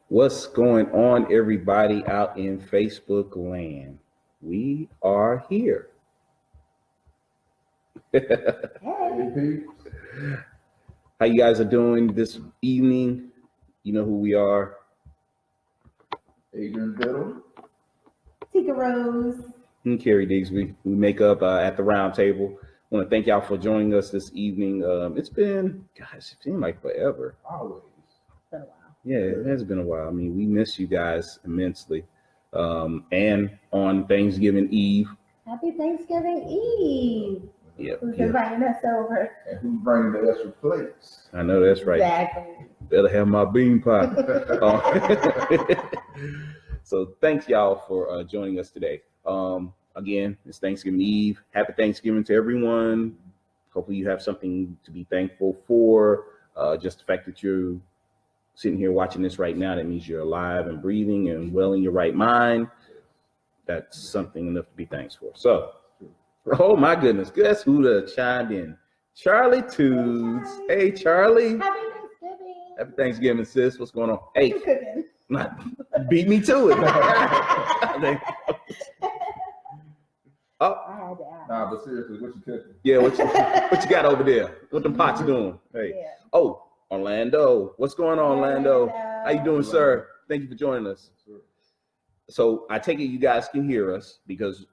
What's going on, everybody out in Facebook land? We are here. Hey. How you guys are doing this evening? You know who we are. Adrian Biddle. Tika Rose. And Carrie Diggs. We make up at the Roundtable. I want to thank y'all for joining us this evening. It's been, gosh, it seemed like forever. Always. It's been a while. Yeah, it has been a while. I mean, we miss you guys immensely. And on Thanksgiving Eve. Happy Thanksgiving Eve. Yeah. Who's inviting us over? And who's bringing the extra plates? I know that's right. Exactly. Better have my bean pie. So thanks y'all for joining us today. Again, it's Thanksgiving Eve. Happy Thanksgiving to everyone. Hopefully you have something to be thankful for. Just the fact that you're sitting here watching this right now, that means you're alive and breathing and well in your right mind. That's something enough to be thankful for. So, oh my goodness, guess who chimed in? Charlie Toods. Hey, Charlie. Happy Thanksgiving. Happy Thanksgiving, sis. What's going on? Hey, You cooking? beat me to it. Oh, I had to ask. Nah, but seriously, what you cooking? yeah. What you got over there? What the pots doing? Hey. Yeah. Oh, Orlando. What's going on, Orlando? How you doing, sir? Thank you for joining us. So I take it you guys can hear us because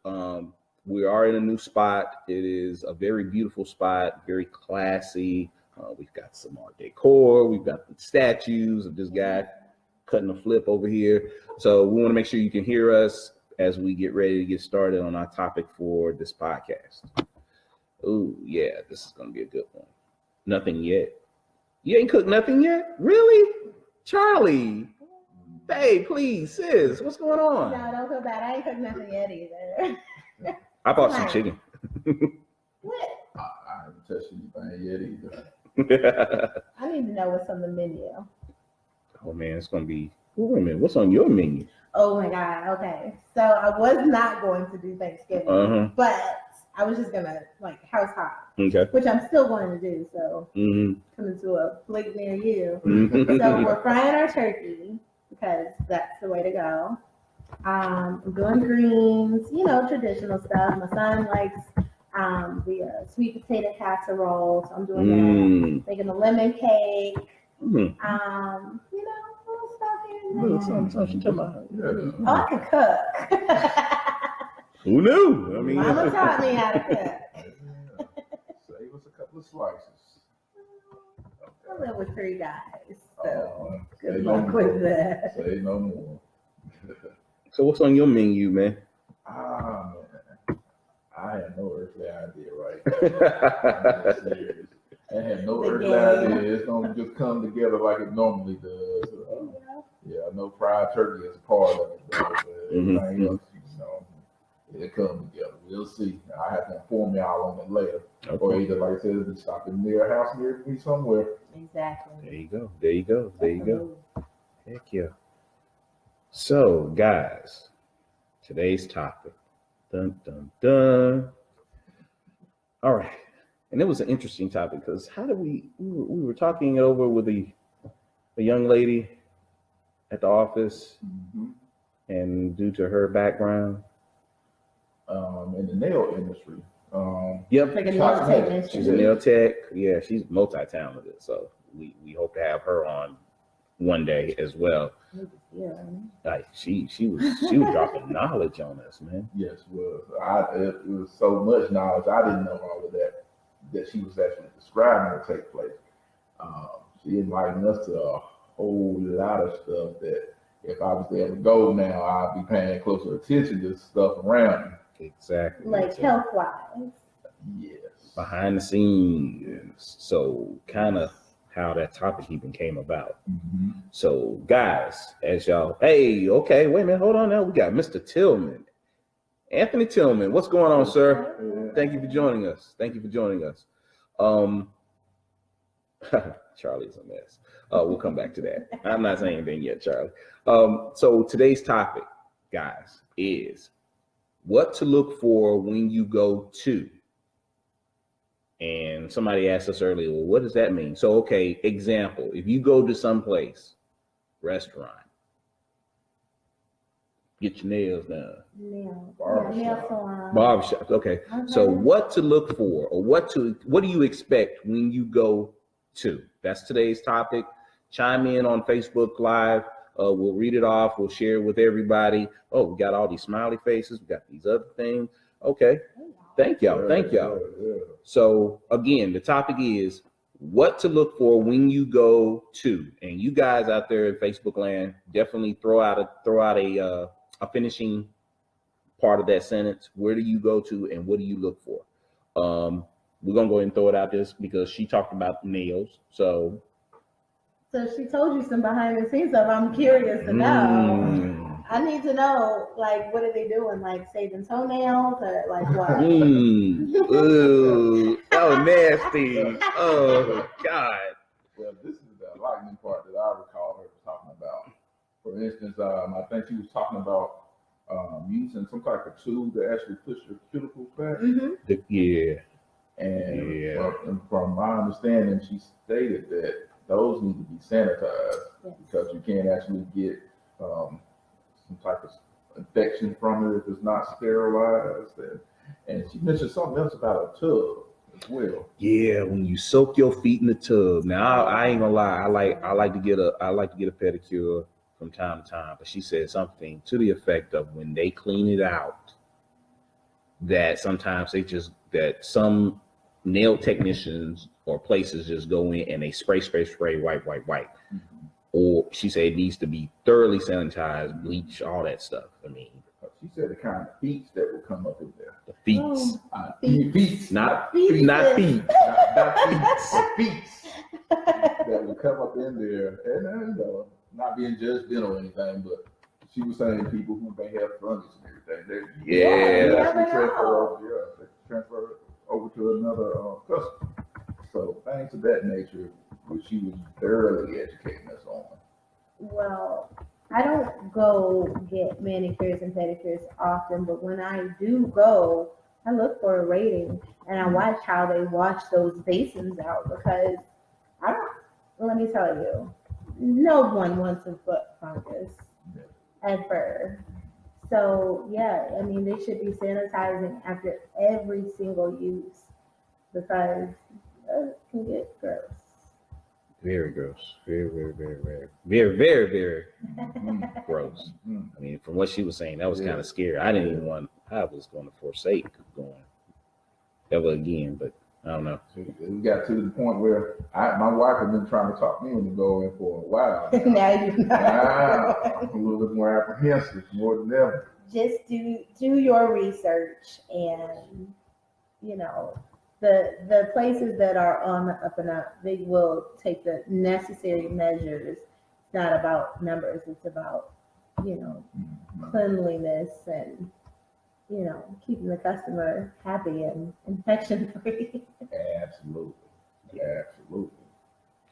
we are in a new spot. It is a very beautiful spot, very classy. We've got some art decor. We've got the statues of this guy cutting a flip over here. So we want to make sure you can hear us as we get ready to get started on our topic for this podcast. Oh, yeah, this is going to be a good one. Nothing yet. You ain't cooked nothing yet? Really? Charlie. Hey, please, sis, what's going on? No, don't feel bad. I ain't cooked nothing yet either. I bought some chicken. What? I haven't touched anything yet either. I need to know what's on the menu. Oh, man, it's going to be, wait a minute, what's on your menu? Oh my God. Okay. So I was not going to do Thanksgiving, but I was just gonna like house hop, Okay. which I'm still going to do. So coming to a plate near you. So we're frying our turkey because that's the way to go. I'm doing greens, you know, traditional stuff. My son likes the sweet potato casserole, so I'm doing that. Making a lemon cake. You know, little stuff here and there. Oh, I can cook. Who knew? I mean, Mama taught me how to cook. Save us a couple of slices. I live with 3 guys, so Say good no luck more. with that. Say no more. so what's on your menu, man? Ah, man. I had no earthly idea, right? I'm serious. I had no earthly idea. It's going to just come together like it normally does. Yeah, I know fried turkey is a part of it, though, but everything else, you know, it comes together. We'll see. I have to inform y'all on it later. Okay. Or either, like I said, be stopping near a house near me somewhere. Exactly. There you go. There you go. There you go. Heck yeah. So, guys, today's topic. Dun, dun, dun. All right. And it was an interesting topic because how did we were talking it over with a young lady at the office, and due to her background, in the nail industry. Yep. Like a nail technician. She's a nail tech. Yeah, she's multi-talented. So we hope to have her on one day as well. Yeah. Like she was dropping knowledge on us, man. Yes, it was. It was so much knowledge. I didn't know all of that she was actually describing what take place. She enlightened us to a whole lot of stuff that if I was there to go now, I'd be paying closer attention to stuff around me. Exactly. Like health-wise. Yes. Behind the scenes. Yes. So kind of how that topic even came about. So guys, as y'all, hey, okay, wait a minute, hold on now. We got Mr. Tillman. Anthony Tillman, what's going on, sir? Thank you for joining us. Charlie's a mess. We'll come back to that. I'm not saying anything yet, Charlie. So today's topic, guys, is what to look for when you go to. And somebody asked us earlier, well, what does that mean? So, okay, example, if you go to some place, restaurant, get your nails done. Nail Barbershop. salon. Barbershop, okay. So what to look for, or what do you expect when you go to? That's today's topic. Chime in on Facebook Live. We'll read it off. We'll share it with everybody. Oh, we got all these smiley faces. We got these other things. Okay. Thank y'all. Thank y'all. So again, the topic is what to look for when you go to. And you guys out there in Facebook land, definitely throw out a finishing part of that sentence. Where do you go to and what do you look for? We're gonna go ahead and throw it out just because she talked about nails. So she told you some behind the scenes stuff. I'm curious to know. I need to know, like, what are they doing? Like, saving toenails or like what? Ooh, oh, nasty. Oh, God. Well, this is the lightning part that I recall her talking about. For instance, I think she was talking about using some type of tool to actually push your cuticles back. Mm-hmm. Yeah. And from my understanding, she stated that those need to be sanitized because you can't actually get some type of infection from it if it's not sterilized. And she mentioned something else about a tub as well. Yeah, when you soak your feet in the tub. Now I ain't gonna lie, I like to get a pedicure from time to time, but she said something to the effect of when they clean it out, that sometimes that some nail technicians or places just go in and they spray, wipe. Mm-hmm. Or she said it needs to be thoroughly sanitized, bleach, all that stuff. I mean, she said the kind of feet that will come up in there. The feet. Feet. Not feet. Not feet. The feet that will come up in there. And not being judgmental or anything, but she was saying people who may have fungus and everything. They transfer over to another customer. So things of that nature, which she was thoroughly educating us on. Well, I don't go get manicures and pedicures often, but when I do go, I look for a rating and I watch how they wash those basins out because let me tell you, no one wants a foot fungus ever. So yeah, I mean, they should be sanitizing after every single use because it can get gross. Very gross. Very gross. I mean, from what she was saying, that was kind of scary. I was going to forsake going ever again, but I don't know. We got to the point where my wife has been trying to talk me into going for a while. Now you're not. I'm a little bit more apprehensive, more than ever. Just do your research, and the places that are on the up and up, they will take the necessary measures. It's not about numbers; it's about cleanliness and keeping the customer happy and infection free. Absolutely.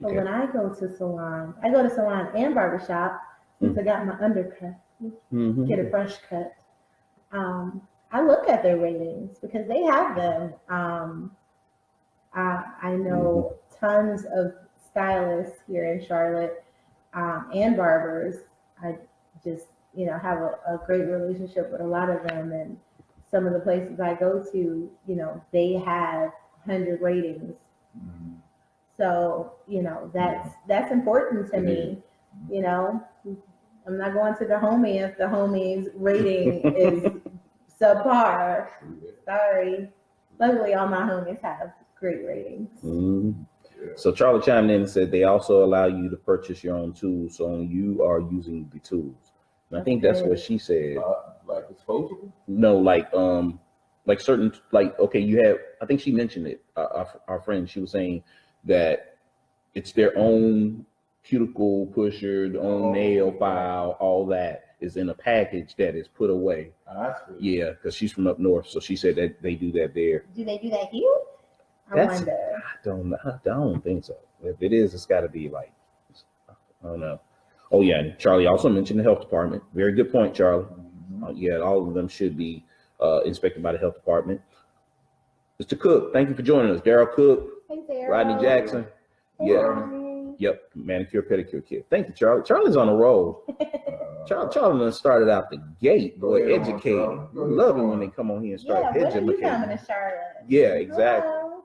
But when I go to salon and barbershop, since I got my undercut, get a fresh cut. I look at their ratings because they have them. I know tons of stylists here in Charlotte and barbers. I just have a great relationship with a lot of them, and some of the places I go to, they have 100 ratings. So that's important to me. I'm not going to the homie if the homie's rating is subpar. Sorry. Luckily, all my homies have great ratings. So Charlie chimed in and said they also allow you to purchase your own tools, so you are using the tools. And I think that's what she said. Like disposable? No, like certain, okay, you have. I think she mentioned it. Our friend, she was saying that it's their own cuticle pusher, their own nail file, all that is in a package that is put away. Yeah, because she's from up north, so she said that they do that there. Do they do that here? I wonder. I don't think so. If it is, it's got to be I don't know. Oh yeah, and Charlie also mentioned the health department. Very good point, Charlie. Yeah, all of them should be inspected by the health department. Mr. Cook, thank you for joining us. Daryl Cook, Hey, Sarah. Rodney Jackson. Hey, Yeah. Rodney. Yep, manicure, pedicure kid. Thank you, Charlie. Charlie's on a roll. Charlie done started out the gate, boy, Go ahead, educating. Charlie. Go ahead, Love it Charlie. when they come on here and start Yeah, when are you coming educating. to Charlotte? Yeah, exactly. Hello.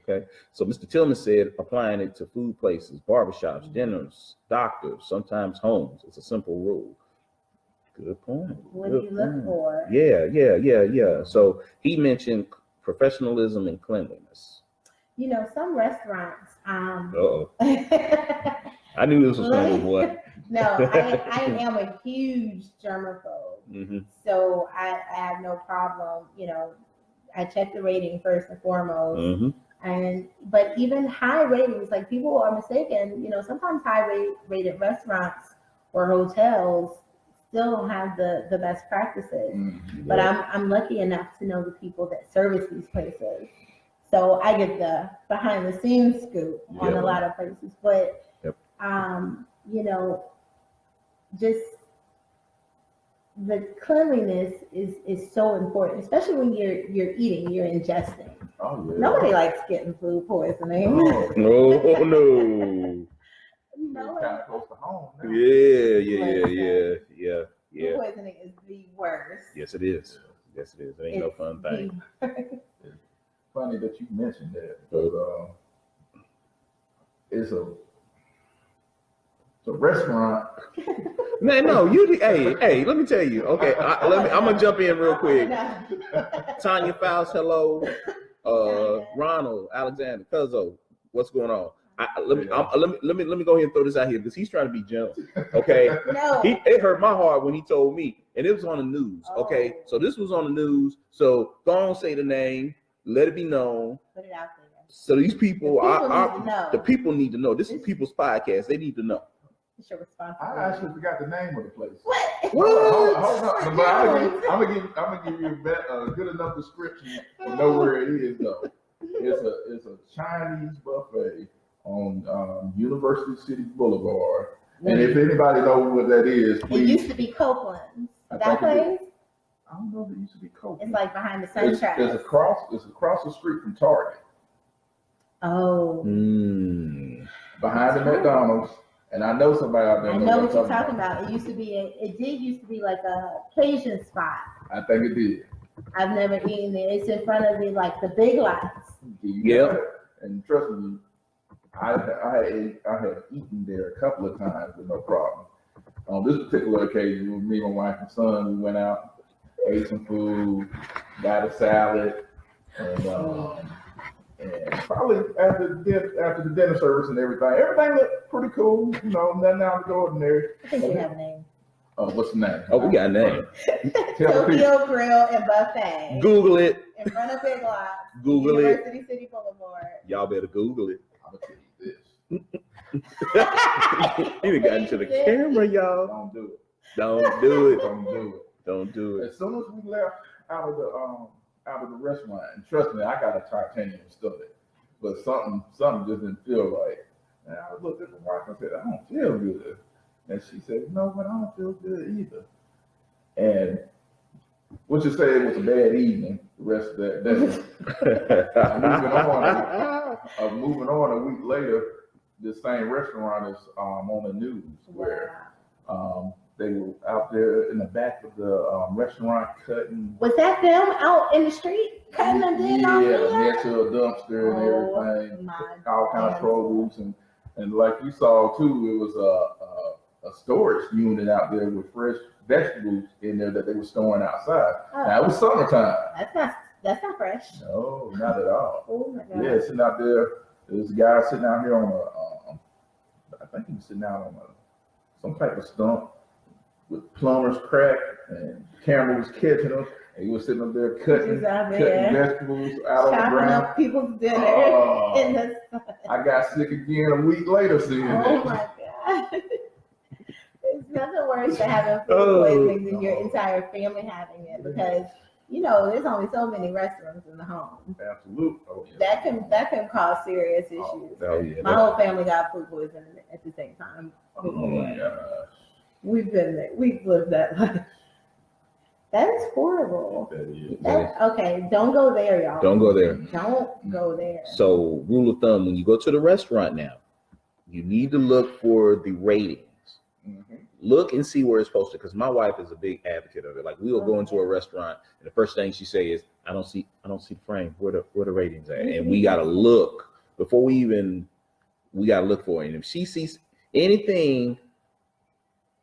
Okay, so Mr. Tillman said applying it to food places, barbershops, dinners, doctors, sometimes homes. It's a simple rule. Good point. What do you look for? Yeah. So he mentioned professionalism and cleanliness. You know, some restaurants. Uh-oh. I knew this was coming, boy. No, I am a huge germaphobe. Mm-hmm. So I have no problem. You know, I check the rating first and foremost. Mm-hmm. But even high ratings, like people are mistaken. You know, sometimes rated restaurants or hotels still don't have the best practices. Mm-hmm. But I'm lucky enough to know the people that service these places. So I get the behind the scenes scoop on a lot of places. But you know, just the cleanliness is so important, especially when you're eating, you're ingesting. Oh, yeah. Nobody likes getting food poisoning. No. No. No, Kind of close to home now. Yeah. food poisoning is the worst. Yes, it is. It ain't no fun thing. Funny that you mentioned that, because it's a restaurant. No, hey, let me tell you. Okay, I'm gonna jump in real quick. Tanya Faust, hello. Ronald, Alexander, Cuzzo, what's going on? Let me go ahead and throw this out here because he's trying to be gentle. Okay, No. it hurt my heart when he told me, and it was on the news. Okay, so this was on the news. So go on, say the name, let it be known. Put it out there. So these people, The people need to know. the people need to know. This is people's podcast. They need to know. It's your I responsibility. actually forgot the name of the place. What? Hold on. But I'm gonna give you a good enough description to know where it is though. It's a Chinese buffet on University City Boulevard. And if anybody knows what that is, It please. used to be Copeland's. I That think it place? I don't know if it used to be Coke. It's like behind the It's sunshine. across the street from Target, Oh. behind the McDonald's. And I know somebody out there. I knows know I'm what you're talking about. It used to be it did used to be like a Cajun spot. I think it did. I've never eaten there. It's in front of the Big Lots. Yeah. And trust me, I had eaten there a couple of times with no problem. On this particular occasion, with me, my wife, and son, we went out, ate some food, got a salad, and probably after the dinner service and everything looked pretty cool. You know, nothing out of the ordinary. I think they have a name. Oh, what's the name? Oh, we got a name. Tell the people. Tokyo Grill and Buffet. Google it. In front of Big Lots. Google it. University City Boulevard. Y'all better Google it. I'm gonna tell you this. He done got into the camera, y'all. Don't do it. Don't do it. Don't do it. Don't do it. As soon as we left out of the restaurant, and trust me, I got a titanium stomach, but something just didn't feel right. And I looked at my wife and said, I don't feel good. And she said, no, but I don't feel good either. And what you say, it was a bad evening the rest of that day. Moving on a week later, this same restaurant is on the news where they were out there in the back of the restaurant cutting. Was that them out in the street cutting them dead on Yeah, there? next to a dumpster and everything, My all kind of goodness. produce and like you saw too, it was a storage unit out there with fresh vegetables in there that they were storing outside. Oh. Now it was summertime. That's not fresh. No, not at all. Oh my God. Yeah, sitting out there. There's a guy sitting out here on I think he was sitting out on some type of stump with plumber's crack, and the camera was catching him. And he was sitting up there cutting vegetables out on the Chopping ground. up people's dinner in the sun. I got sick again a week later seeing Oh that. my God. It's nothing worse than having food poisoning than your entire family having it, because you know there's only so many restaurants in the home. Absolutely. Oh, yeah. That can cause serious issues. Oh, yeah. My whole family got food poisoning at the same time. Oh my gosh. We've been there. We've lived that life. That is horrible. That is. Okay, don't go there, y'all. Don't go there. Don't go there. So, rule of thumb: when you go to the restaurant now, you need to look for the ratings. Mm-hmm. Look and see where it's posted. Because my wife is a big advocate of it. Like we'll go into a restaurant, and the first thing she say is, "I don't see the frame. Where the ratings at?" And we gotta look before we gotta look for it. And if she sees anything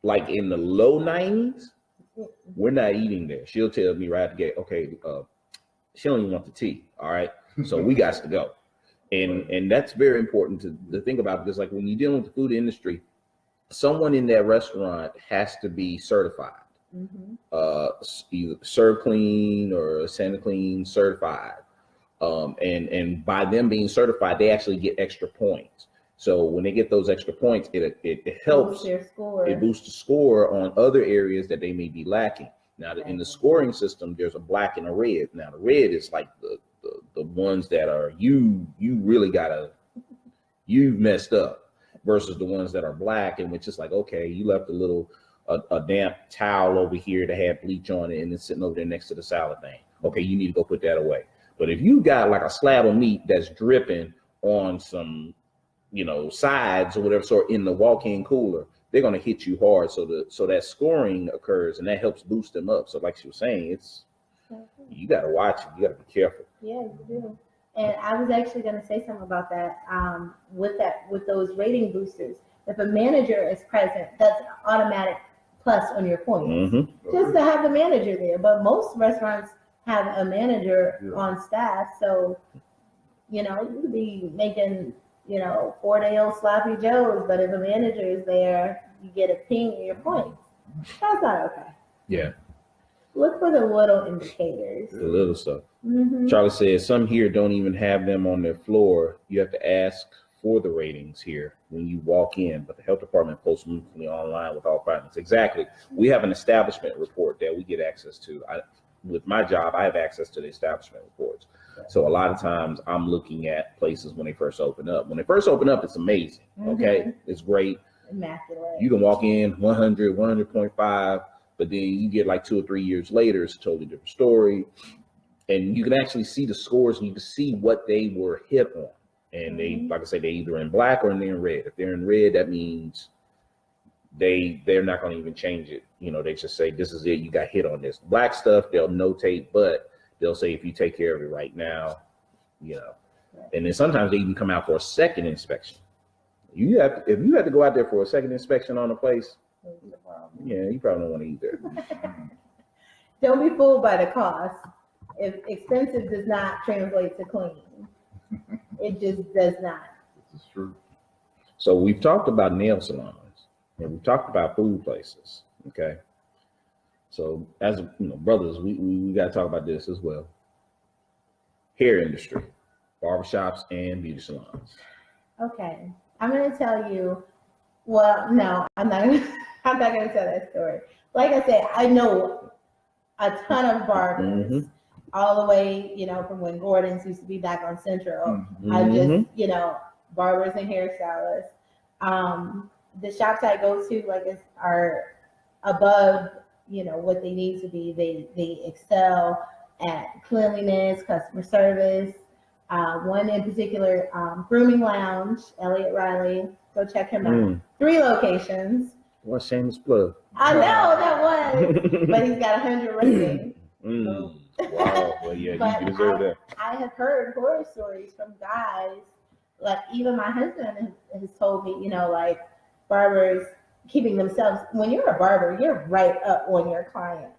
like in the low 90s, we're not eating there. She'll tell me right at the gate, okay, she don't even want the tea. All right. So we got to go. And that's very important to think about, because like when you're dealing with the food industry, someone in that restaurant has to be certified. Either Serve Clean or Santa Clean certified. And by them being certified, they actually get extra points. So when they get those extra points, it helps. It boosts the score on other areas that they may be lacking. Now, in the scoring system, there's a black and a red. Now, the red is like the ones that are you really you've messed up, versus the ones that are black, in which it's like, okay, you left a damp towel over here that had bleach on it, and it's sitting over there next to the salad thing. Okay, you need to go put that away. But if you got like a slab of meat that's dripping on some sides or whatever sort in the walk-in cooler, they're going to hit you hard. So that scoring occurs, and that helps boost them up. So like she was saying, you got to watch it. You got to be careful. Yeah, you do. And I was actually going to say something about that. With those rating boosters, if a manager is present, that's an automatic plus on your points. Just to have the manager there. But most restaurants have a manager on staff, so you could be making 4-day-old sloppy joes, but if a manager is there, you get a ping in your points. That's not okay. Yeah. Look for the little indicators. The little stuff. Charlie says some here don't even have them on their floor. You have to ask for the ratings here when you walk in, but the health department posts monthly online with all findings. Exactly. We have an establishment report that we get access to. With my job, I have access to the establishment reports. So a lot of times I'm looking at places when they first open up. When they first open up, it's amazing. Okay. It's great. Immaculate. You can walk in 100, 100.5, but then you get like 2 or 3 years later, it's a totally different story. And you can actually see the scores, and you can see what they were hit on. And they, like I say, they're either in black or they're in red. If they're in red, that means they're not going to even change it. They just say, this is it. You got hit on this. Black stuff, they'll notate, but they'll say, if you take care of it right now, and then sometimes they even come out for a second inspection. If you have to go out there for a second inspection on a place, you probably don't want to eat there. Don't be fooled by the cost. If expensive does not translate to clean, it just does not. This is true. So we've talked about nail salons, and we've talked about food places. Okay. So as brothers, we got to talk about this as well. Hair industry, barbershops and beauty salons. Okay, I'm going to tell you. Well, no, I'm not going to tell that story. Like I said, I know a ton of barbers, all the way, from when Gordon's used to be back on Central. I just, barbers and hairstylists. The shops I go to, are above, what they need to be. They excel at cleanliness, customer service. One in particular, Grooming Lounge, Elliot Riley. Go check him out. 3 locations. What shameless plug. I know that was, but he's got 100 ratings. Wow. Well, yeah, you deserve that. I have heard horror stories from guys, like even my husband has told me, barbers keeping themselves. When you're a barber, you're right up on your client.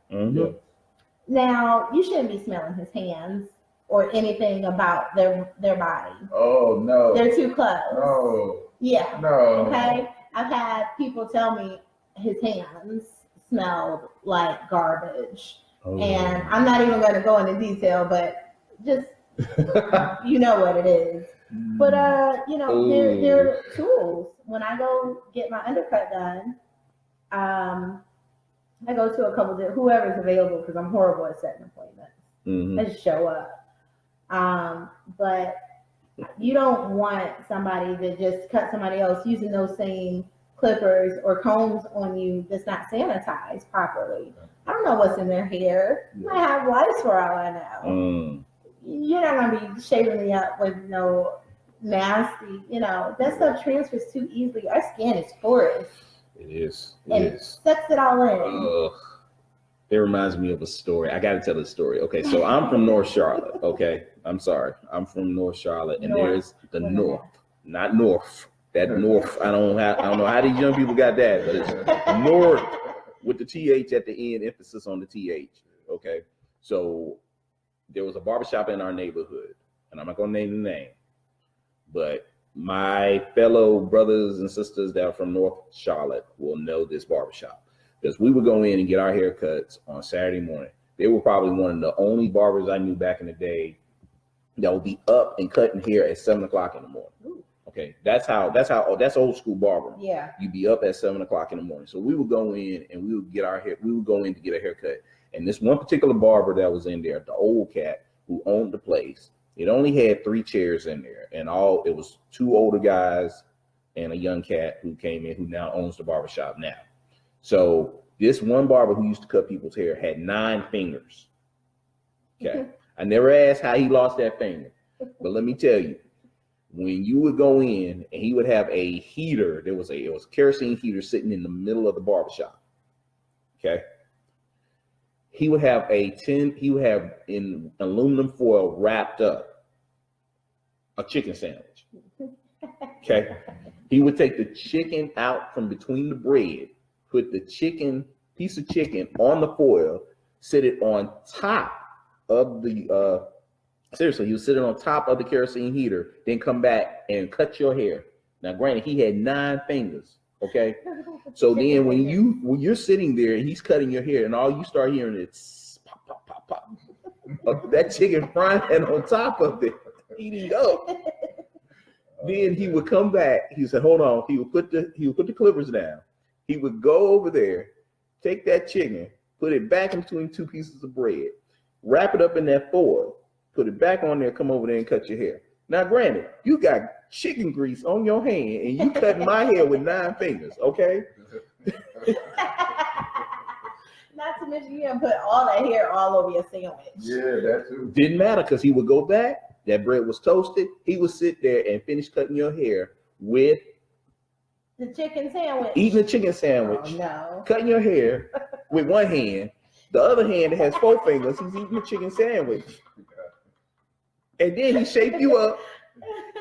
Now, you shouldn't be smelling his hands or anything about their body. Oh, no. They're too close. No. Yeah. No. Okay. I've had people tell me his hands smelled like garbage. And I'm not even going to go into detail, but just, you know what it is. But, they're tools. When I go get my undercut done, I go to a couple of whoever's available, because I'm horrible at setting appointments. I just show up. But you don't want somebody to just cut somebody else using those same clippers or combs on you that's not sanitized properly. I don't know what's in their hair. Might have lice for all I know. You're not gonna be shaving me up with no nasty, that stuff transfers too easily. Our skin is porous. It is. It sucks it all in. It reminds me of a story. I got to tell this story. Okay, so I'm from North Charlotte. Okay, I'm sorry. I'm from North Charlotte, and there's the North, not North. That North. I don't know how these young people got that, but it's North with the TH at the end, emphasis on the TH. Okay, so there was a barbershop in our neighborhood, and I'm not gonna name the name, but my fellow brothers and sisters that are from North Charlotte will know this barbershop. Because we would go in and get our haircuts on Saturday morning. They were probably one of the only barbers I knew back in the day that would be up and cutting hair at 7 o'clock in the morning. Ooh. Okay, that's old school barber. Yeah. You'd be up at 7 o'clock in the morning. So we would go in and we would go in to get a haircut. And this one particular barber that was in there, the old cat who owned the place, it only had 3 chairs in there, and it was 2 older guys and a young cat who came in, who now owns the barbershop now. So this one barber who used to cut people's hair had 9 fingers. Okay. I never asked how he lost that finger, but let me tell you, when you would go in and he would have a heater, it was a kerosene heater sitting in the middle of the barbershop. Okay. He would have in aluminum foil wrapped up a chicken sandwich. Okay. He would take the chicken out from between the bread, put the piece of chicken on the foil, sit it on top of the, he would sit it on top of the kerosene heater, then come back and cut your hair. Now, granted, he had 9 fingers, okay? So then when you're sitting there and he's cutting your hair and all you start hearing is pop, pop, pop, pop, that chicken frying on top of it, eating up. Then he would come back, he said, hold on, he would put the clippers down. He would go over there, take that chicken, put it back in between 2 pieces of bread, wrap it up in that foil, put it back on there, come over there and cut your hair. Now, granted, you got chicken grease on your hand and you cut my hair with 9 fingers, okay? Not to mention you put all that hair all over your sandwich. Yeah, that too. Didn't matter because he would go back, that bread was toasted, he would sit there and finish cutting your hair with the chicken sandwich. Eating a chicken sandwich. Oh, no. Cutting your hair with one hand. The other hand that has 4 fingers, he's eating a chicken sandwich. And then he shaped you up,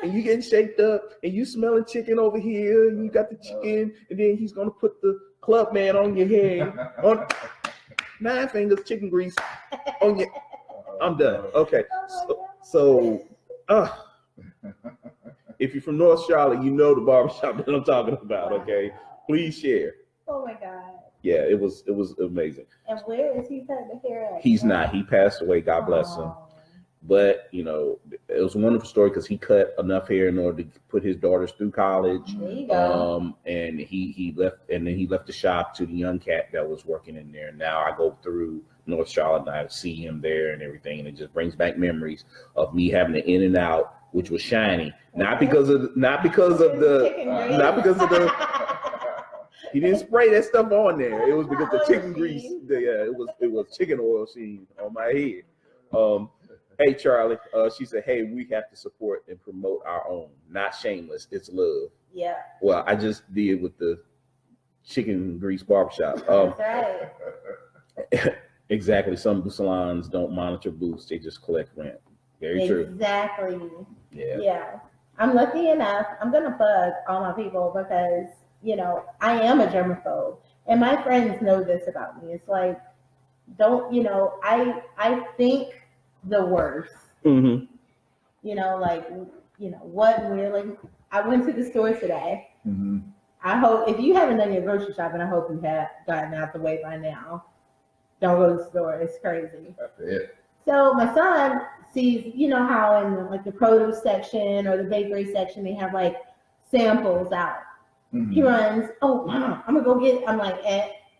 and you getting shaped up, and you smelling chicken over here, and you got the chicken, and then he's gonna put the club man on your head, on 9 fingers, chicken grease on your. I'm done. Okay, so if you're from North Charlotte, you know the barbershop that I'm talking about. Okay, please share. Oh my God. Yeah, it was amazing. And where is he cutting the hair at? He's not. He passed away. God bless him. But it was a wonderful story because he cut enough hair in order to put his daughters through college. There you go. And he left, and then he left the shop to the young cat that was working in there. Now I go through North Charlotte and I see him there and everything, and it just brings back memories of me having the In and Out, which was shiny, not because of the he didn't spray that stuff on there. It was because the chicken grease. It was chicken oil sheen on my head. Hey Charlie, she said, hey, we have to support and promote our own, not shameless. It's love. Yeah. Well, I just did with the chicken grease barbershop. That's right. Exactly. Some salons don't monitor booths; they just collect rent. Very true. Exactly. Yeah. Yeah. I'm lucky enough. I'm gonna bug all my people because I am a germaphobe, and my friends know this about me. It's like, I think the worst. Mm-hmm. What really. I went to the store today. Mm-hmm. I hope if you haven't done your grocery shopping, I hope you have gotten out the way by now. Don't go to the store. It's crazy. That's it. So my son sees, how in the produce section or the bakery section, they have samples out. Mm-hmm. He runs, oh, Mom, I'm going to go get, I'm like,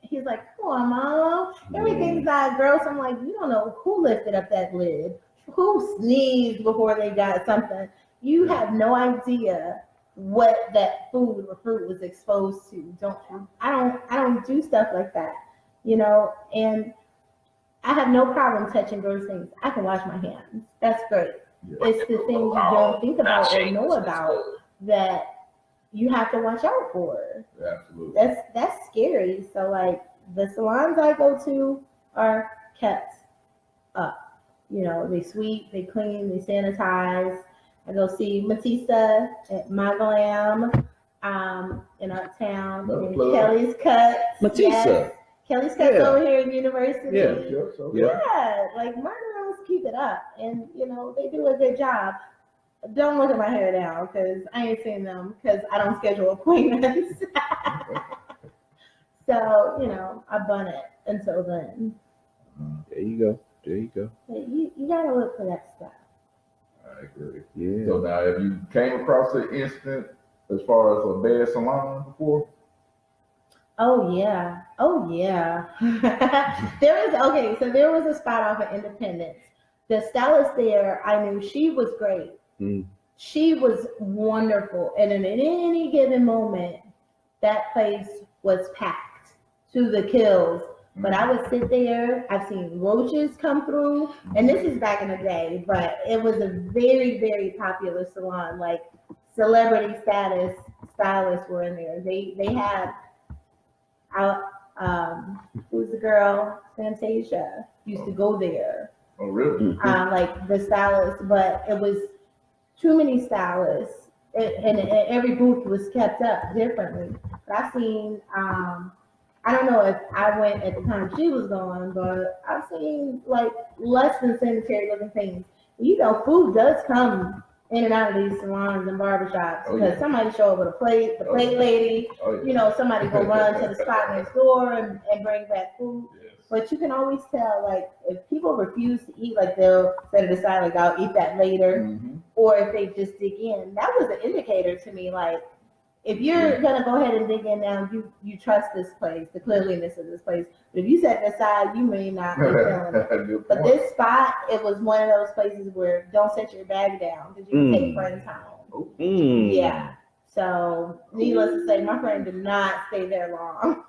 he's like, come on, Mom. Everything's not gross. I'm like, you don't know who lifted up that lid, who sneezed before they got something. You have no idea what that food or fruit was exposed to. I don't do stuff like that, you know, and I have no problem touching those things. I can wash my hands. That's great. Yeah. It's the things you don't think about or know about that you have to watch out for. Absolutely. That's scary. So like the salons I go to are kept up. You know, they sweep, they clean, they sanitize. I go see Matissa at My Glam in Uptown. And Kelly's Cuts. Matissa. Yes. Kelly's Cuts over here in University. Yeah. Like my girls keep it up, and you know they do a good job. Don't look at my hair now because I ain't seen them because I don't schedule appointments. So you know I bun it until then. There you go. There you go. But you gotta look for that stuff. I agree. Yeah. So now, have you came across an incident as far as a bad salon before? Oh yeah. There was a spot off of Independence. The stylist there, I knew she was great. She was wonderful, and in any given moment, that place was packed to the kills. But I would sit there. I've seen roaches come through, and this is back in the day. But it was a very, very popular salon. Like celebrity status stylists were in there. They had who's the girl? Fantasia used to go there. Oh, really? Like the stylist, but it was too many stylists, and every booth was kept up differently. But I've seen, I don't know if I went at the time she was going, but I've seen like less than sanitary looking things. You know, food does come in and out of these salons and barbershops because somebody show up with the plate lady. You know, somebody go run to the spot next door and bring back food. Yes. But you can always tell, like, if people refuse to eat, like they'll set it aside, like I'll eat that later, or if they just dig in. That was an indicator to me, like, if you're gonna go ahead and dig in now, you trust this place, the cleanliness of this place. But if you set it aside, you may not be feeling it. But this spot, it was one of those places where don't set your bag down because you can take friends home. Yeah. So needless to say, my friend did not stay there long.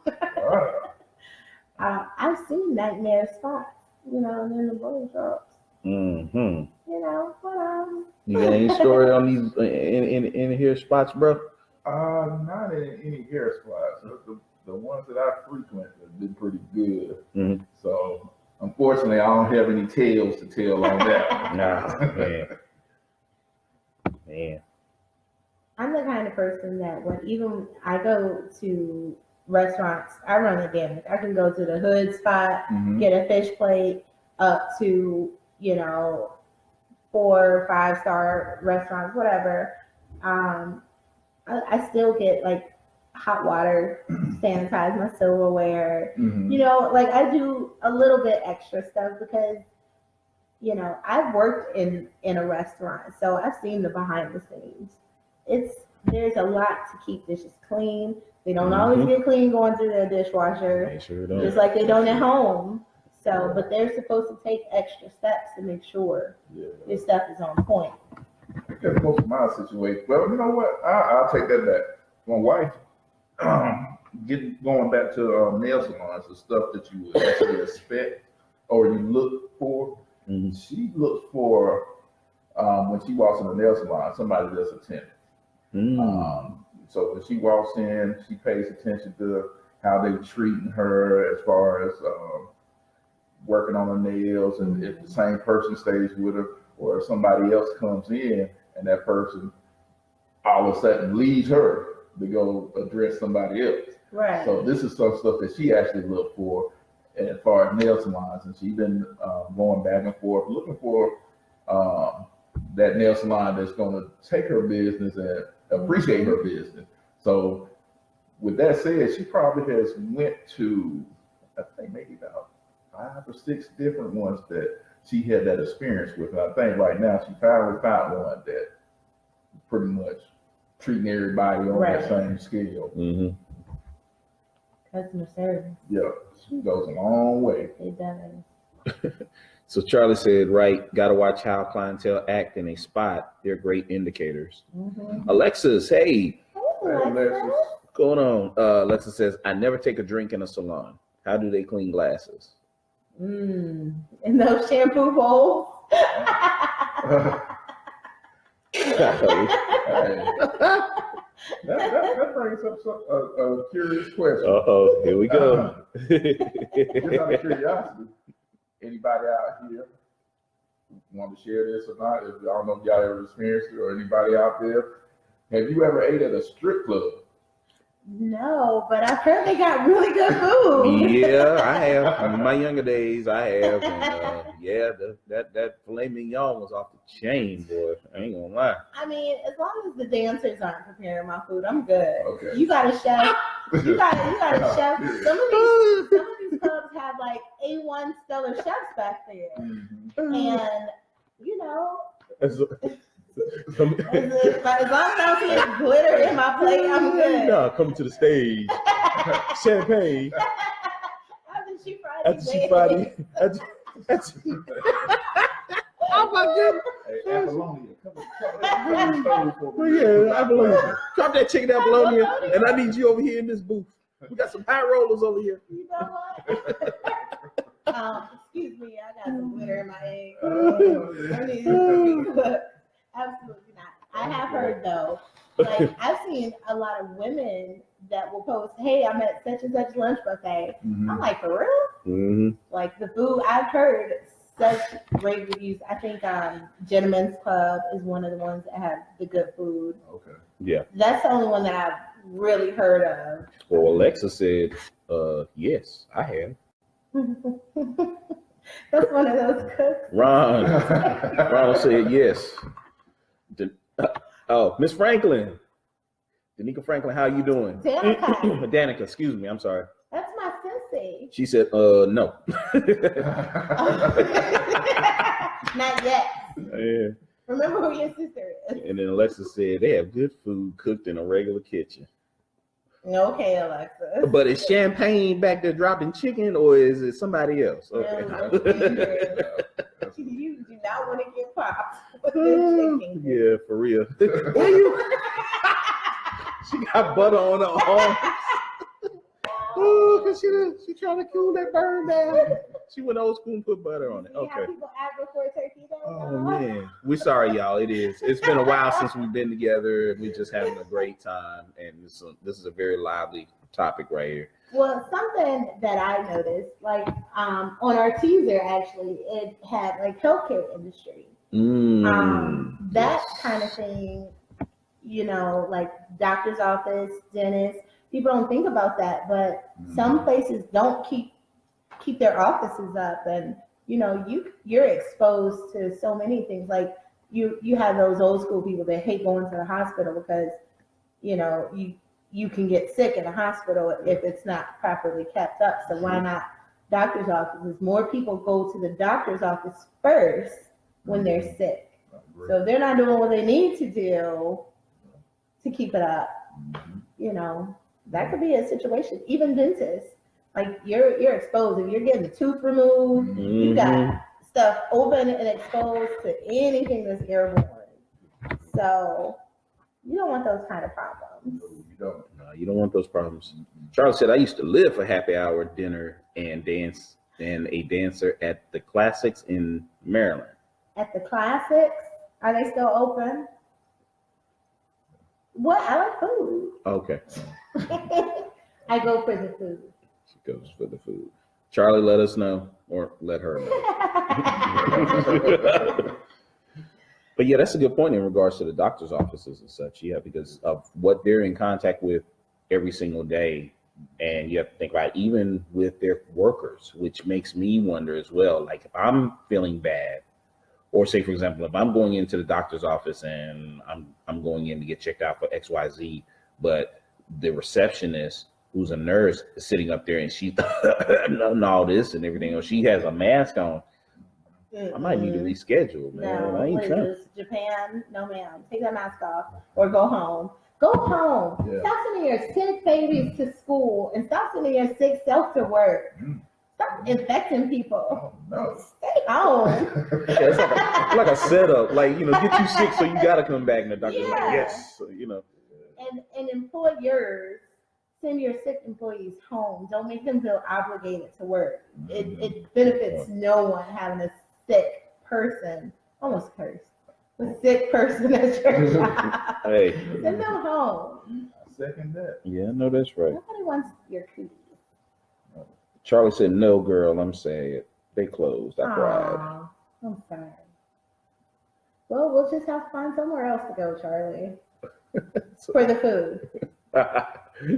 I've seen nightmare spots, you know, in the barber shops. You know, but you got any story on these in here spots, bro? Not in any hair spots. The ones that I frequent have been pretty good. So unfortunately, I don't have any tales to tell on that. Nah, man. I'm the kind of person that when even I go to restaurants, I run the gamut. I can go to the hood spot, get a fish plate, up to, you know, 4 or 5 star restaurants, whatever. I still get like hot water, sanitize my silverware. You know, like I do a little bit extra stuff because, you know, I've worked in a restaurant, so I've seen the behind the scenes. There's a lot to keep dishes clean. They don't always get clean going through their dishwasher, just like they don't at home. So, but they're supposed to take extra steps to make sure your stuff is on point. I guess most of my situation. Well, you know what? I'll take that back. My wife, going back to nail salons, the stuff that you would actually expect or you look for. She looks for when she walks in the nail salon, somebody that's attentive. So when she walks in, she pays attention to how they're treating her as far as working on her nails, and if the same person stays with her, or if somebody else comes in and that person all of a sudden leaves her to go address somebody else. Right. So this is some stuff that she actually looked for as far as nail salons, and she's been going back and forth looking for that nail salon that's going to take her business and appreciate her business. So with that said, she probably has went to, I think maybe about 5 or 6 different ones that she had that experience with. And I think right now she finally found one that pretty much treating everybody on that same scale. Customer service. Yeah, she goes a long way. It does. So Charlie said, right, got to watch how clientele act in a spot. They're great indicators. Mm-hmm. Alexis, hey. Hey, Alexis. What's going on? Alexis says, I never take a drink in a salon. How do they clean glasses? In those shampoo bowls. That brings up a curious question. Uh-oh, here we go. Just out of curiosity, anybody out here want to share this or not? If I don't know if y'all ever experienced it or anybody out there, have you ever ate at a strip club? No, but I've heard they got really good food. Yeah, I have. In my younger days, I have. And, yeah, that filet mignon was off the chain, boy. I ain't gonna lie. I mean, as long as the dancers aren't preparing my food, I'm good. Okay. You got a chef. You got a chef. Some of these clubs have like A1 stellar chefs back there, and you know. As long as I don't see glitter in my plate, I'm good. No, coming to the stage. Champagne. After she fried Oh my goodness. Hey, Apollonia, Yeah, Apollonia. Drop that chicken Apollonia, and I need you over here in this booth. We got some high rollers over here. You know what? Excuse me, I got some glitter in my egg. Absolutely not. I have heard though, like I've seen a lot of women that will post, "Hey, I'm at such and such lunch buffet." I'm like, for real? Mm-hmm. Like the food, I've heard such great reviews. I think Gentlemen's Club is one of the ones that have the good food. Okay. Yeah. That's the only one that I've really heard of. Well, Alexa said, yes, I have. That's one of those cooks. Ron said yes. Miss Franklin. Danica Franklin, how you doing? Danica, excuse me, I'm sorry. That's my sensei. She said, no. Not yet. Yeah. Remember who your sister is. And then Alexa said they have good food cooked in a regular kitchen. Okay, Alexa. But is Champagne back there dropping chicken, or is it somebody else? Okay. You do not want to get popped with the chicken. Yeah, for real. She got butter on her arm. Oh, because she trying to cool that burn down. She went old school and put butter on it. Okay. How people act before turkey day. Oh man, we're sorry, y'all. It's been a while since we've been together. We're just having a great time, and this is a very lively topic right here. Well, something that I noticed, like on our teaser, actually, it had like healthcare industry, that kind of thing. You know, like doctor's office, dentist. People don't think about that, but some places don't keep their offices up, and you know, you're exposed to so many things. Like you have those old school people that hate going to the hospital because, you know, you can get sick in a hospital if it's not properly kept up. So why not doctor's offices? More people go to the doctor's office first when they're sick. So they're not doing what they need to do to keep it up. You know, that could be a situation. Even dentists, like you're exposed. If you're getting the tooth removed, you got stuff open and exposed to anything that's airborne. So you don't want those kind of problems. No, you don't want those problems. Charles said, I used to live for happy hour dinner and dance and a dancer at the Classics in Maryland. At the Classics, are they still open? What? I like food. Okay. I go for the food. She goes for the food. Charlie, let us know, or let her know. But yeah, that's a good point in regards to the doctor's offices and such. Yeah, because of what they're in contact with every single day. And you have to think about even with their workers, which makes me wonder as well. Like if I'm feeling bad, or say, for example, if I'm going into the doctor's office and I'm going in to get checked out for XYZ, but the receptionist, who's a nurse, is sitting up there and she's and all this and everything else, she has a mask on. I might need to reschedule, man. No, I ain't what is trying. this, Japan? No, ma'am. Take that mask off or go home. Go home. Yeah. Stop sending your sick babies to school and stop sending your sick self to work. Stop infecting people. Oh, no. Stay Oh, Yeah, it's like a setup. Like, get you sick, so you gotta come back. And the doctor's like, Yeah. yes. and employers send your sick employees home. Don't make them feel obligated to work. It benefits no one having a sick person, almost cursed, a sick person at your job. Hey. Send them home. I second that. Yeah, I know that's right. Nobody wants your cooties. Charlie said, no, girl, I'm saying it. They closed. I cried. Aw, I'm sorry. Well, we'll just have to find somewhere else to go, Charlie, for the food.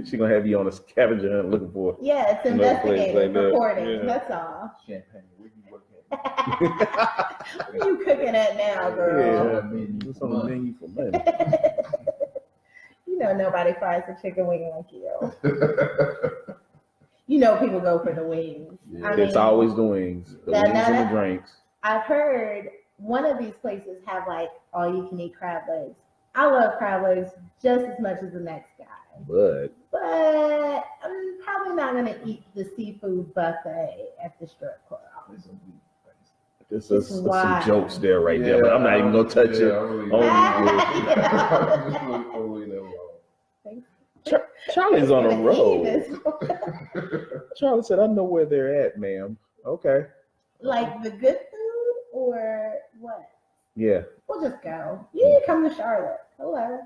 She's going to have you on a scavenger hunt looking for. Yeah, it's Another place investigating, like that. reporting. Yeah. That's all. Champagne. Where you working at? What are you cooking at now, girl? Yeah, It's on the menu for money. You know nobody fries a chicken wing like you. You know people go for the wings. Yeah. I mean, It's always the wings, the wings and the drinks. I've heard one of these places have like all you can eat crab legs. I love crab legs just as much as the next guy. But I'm probably not going to eat the seafood buffet at the strip club. there's It's some wild. jokes there right there, but I'm not even going to touch it. Charlie's on a roll. Charlie said, I know where they're at, ma'am. Okay. Like the good food or what? Yeah. We'll just go. You need to come to Charlotte. Hello.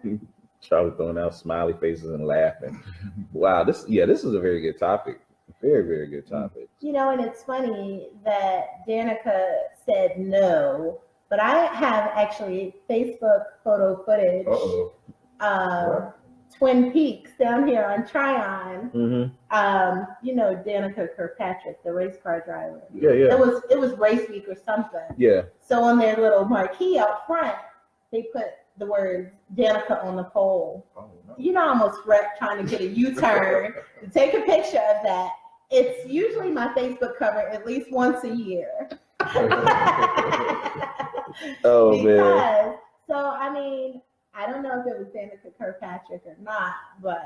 Charlie throwing out smiley faces and laughing. Wow, this is a very good topic. Very, very good topic. You know, and it's funny that Danica said no, but I have actually Facebook photo footage of Twin Peaks down here on Tryon. Mm-hmm. You know, Danica Kirkpatrick, the race car driver. Yeah, yeah. It was race week or something. Yeah. So on their little marquee out front, they put the words Danica on the pole. Oh, no. You know, I almost wrecked trying to get a U-turn to take a picture of that. It's usually my Facebook cover at least once a year. Oh, because, man. So, I mean, I don't know if it was Danica Kirkpatrick or not, but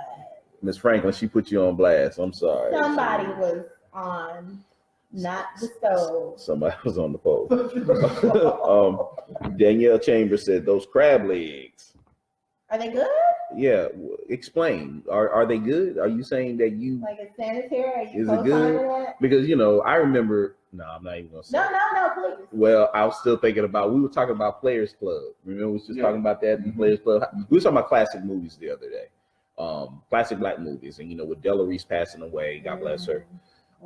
Miss Franklin, she put you on blast. I'm sorry. somebody was on, not the stove. Somebody was on the pole. Danielle Chambers said, those crab legs. Are they good? Yeah. Explain. Are they good? Are you saying that you... Like it's sanitary? Are you Is it co-signing good? it? Because, I remember... No, I'm not even going to say No, please. Well, I was still thinking about, we were talking about Players Club. Remember, we was just talking about that in Players Club. We were talking about classic movies the other day. Classic black movies. And, with Della Reese passing away, God bless her.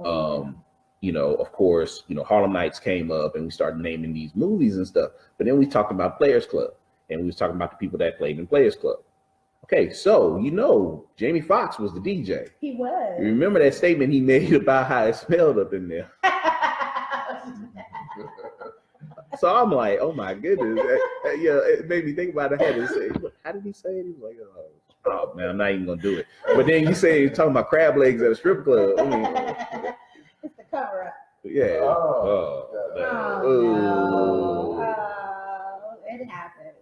Of course, Harlem Nights came up and we started naming these movies and stuff. But then we talked about Players Club and we was talking about the people that played in Players Club. Okay, so, Jamie Foxx was the DJ. He was. You remember that statement he made about how it smelled up in there? So I'm like, oh my goodness. It made me think about it. I had to say, how did he say it? He was like, oh man, I'm not even going to do it. But then you say you're talking about crab legs at a strip club. I mean, it's the cover up. Yeah. No. It happened.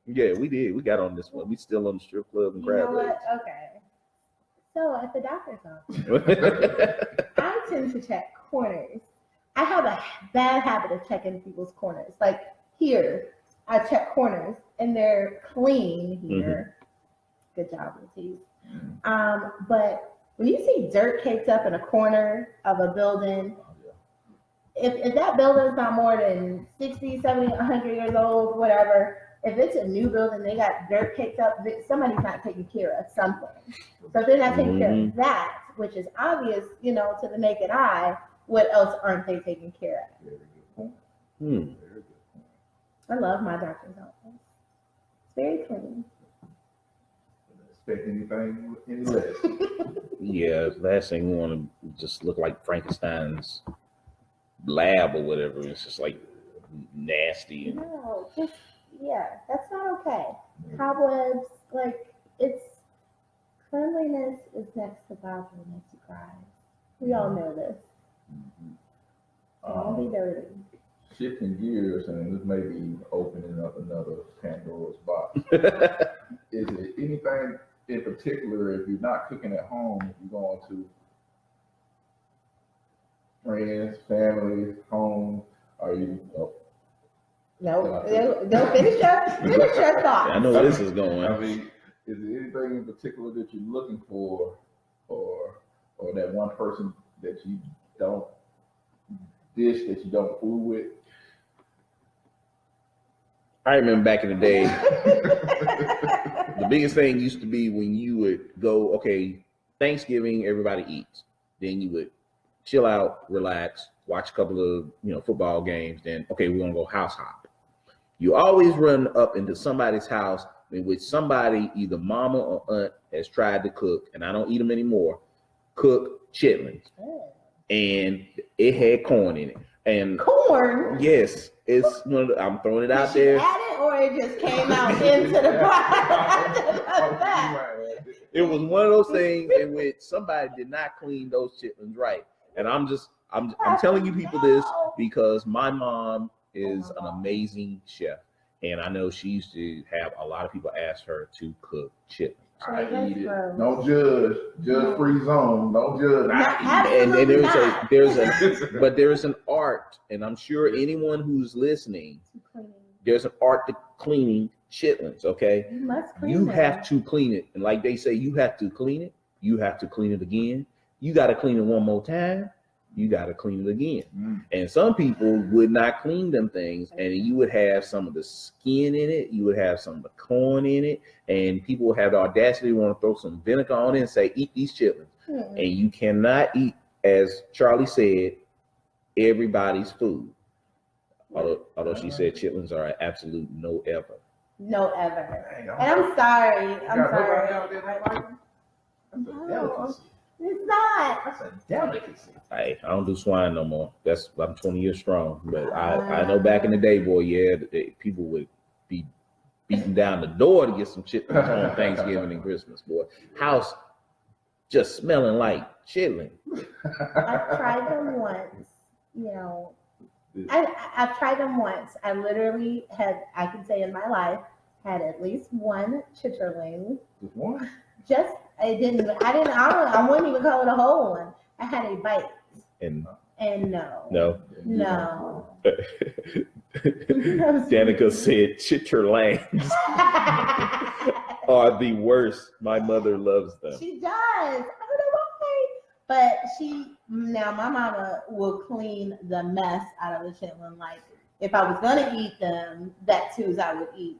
Yeah, we did. We got on this one. We still on the strip club and crab legs. Okay. So at the doctor's office, I tend to check corners. I have a bad habit of checking people's corners. Like here, I check corners and they're clean here. Good job, Matisse. But when you see dirt caked up in a corner of a building, if that building is not more than 60, 70, 100 years old, whatever, if it's a new building, they got dirt caked up, somebody's not taking care of something. So if they're not taking care of that, which is obvious, to the naked eye, what else aren't they taking care of? I love my doctor's office. It's very clean. Expect anything any less. Yeah, last thing we want to just look like Frankenstein's lab or whatever. It's just like nasty. No, that's not okay. Cobwebs, cleanliness is next to godliness, you guys. We all know this. Don't be dirty. Shifting gears, and this may be opening up another Pandora's box. Is it anything in particular, if you're not cooking at home, if you're going to friends, family, home, are you? No, they'll finish your thoughts. I know where this is going. I mean, is there anything in particular that you're looking for, or that one person that you don't dish that you don't fool with? I remember back in the day, the biggest thing used to be when you would go, okay, Thanksgiving, everybody eats. Then you would chill out, relax, watch a couple of football games. Then, okay, we're gonna go house hop. You always run up into somebody's house in which somebody, either mama or aunt, has tried to cook, and I don't eat them anymore. Cook chitlins, and it had corn in it. And corn? Yes, it's one of the, I'm throwing it out Did there. she add it, or it just came out into the pot? It was one of those things in which somebody did not clean those chitlins right. And I'm telling you people this because my mom is an amazing chef. And I know she used to have a lot of people ask her to cook chitlins. I eat it. Don't judge. Judge-free zone. Don't judge. And there's an art, and I'm sure anyone who's listening, there's an art to cleaning chitlins. Okay, you must clean you have to clean it, and like they say, you have to clean it. You have to clean it again. You got to clean it one more time. You got to clean it again. And some people would not clean them things, and you would have some of the skin in it. You would have some of the corn in it, and people would have the audacity to want to throw some vinegar on it and say, eat these chitlins. And you cannot eat, as Charlie said, everybody's food. Although she said chitlins are an absolute no ever. No ever. And I'm sorry. No, it's not. That's a delicacy. I don't do swine no more. I'm 20 years strong. But I know back in the day, boy, people would be beating down the door to get some chitlins on Thanksgiving and Christmas, boy. House just smelling like chitlin. I've tried them once, I've tried them once. I literally I can say in my life, had at least one chitterling. Just one? I wouldn't even call it a whole one. I had a bite. And no. Danica said chitterlings are the worst. My mother loves them. She does. I don't know why. But my mama will clean the mess out of the chitlin. Like, if I was going to eat them, that too I would eat.